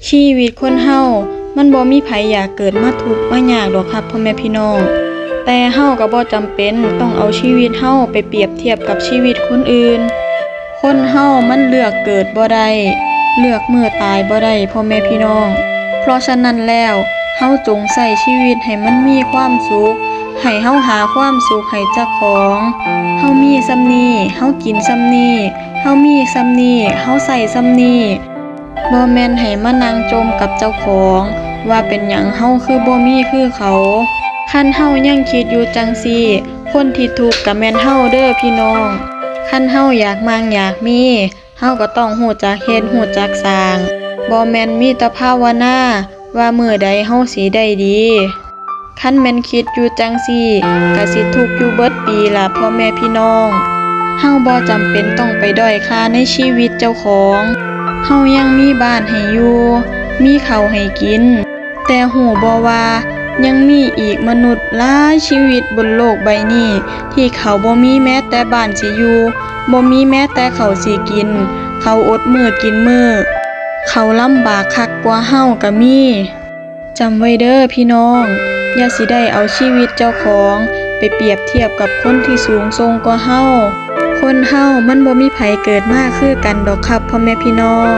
ชีวิตคนเฮามันบ่มีไผอยากเกิดมาทุกข์มายากดอกครับพ่อแม่พี่น้องแต่เฮาก็บ่จำเป็นต้องเอาชีวิตเฮาไปเปรียบเทียบกับชีวิตคนอื่นคนเฮามันเลือกเกิดบ่ได้เลือกมื้อตายบ่ได้พ่อแม่พี่น้องเพราะฉะนั้นแล้วเฮาจงใช้ชีวิตให้มันมีความสุขให้เฮาหาความสุขให้เจ้าของเฮามีส่ำนี้เฮากินส่ำนี้เฮามีส่ำนี้เฮาใช้ส่ำนี้บ่แม่นให้มานั่งจมกับเจ้าของว่าเป็นหยังเฮาคือบ่มีคือเขาคันเฮายังคิดอยู่จังซี่คนที่ทุกข์ก็แม่นเฮาเด้อพี่น้องคันเฮาอยากมั่งอยากมีเฮาก็ต้องรู้จักเฮ็ดรู้จักสร้างบ่แม่นมีแต่ภาวนาว่ามื้อใดเฮาสิได้ดีคันแม่นคิดอยู่จังซี่ก็สิทุกข์อยู่เบิดปีล่ะพ่อแม่พี่น้องเฮาบ่จำเป็นต้องไปด้อยค่าในชีวิตเจ้าของเฮายังมีบ้านให้อยู่มีข้าวให้กินแต่หูบ่ว่ายังมีอีกมนุษย์หลายชีวิตบนโลกใบนี้ที่เขาบ่มีแม้แต่บ้านสิอยู่บ่มีแม้แต่ข้าวสิกินเขาอดมื้อกินมื้อเขาลำบากคักกว่าเฮาก็มีจำไว้เด้อพี่น้องอย่าสิได้เอาชีวิตเจ้าของไปเปรียบเทียบกับคนที่สูงส่งกว่าเฮาคนเฮามันบ่มีไผเกิดมาคือกันดอกครับพ่อแม่พี่น้อง